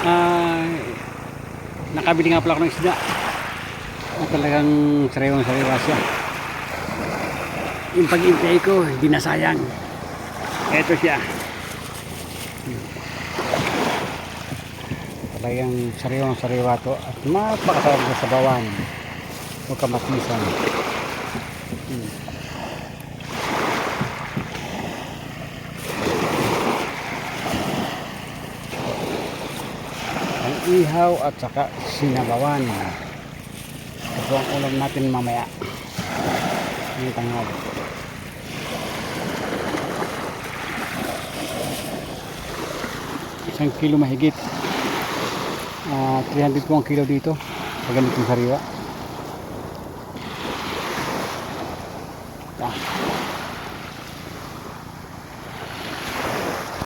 Ah, nakabili nga pala ako ng isda. Talagang sariwang sariwa siya. Yung pag-intay ko, hindi na sayang. Eto siya. Talagang sariwang sariwa to. At mapakasarap na sa bawan. O kamatisan. Ang ihaw at saka sinabawan. Ito ang ulam natin mamaya. Ang tanghal. Isang kilo mahigit. 300 po ang kilo dito. Pag ganitong sariwa.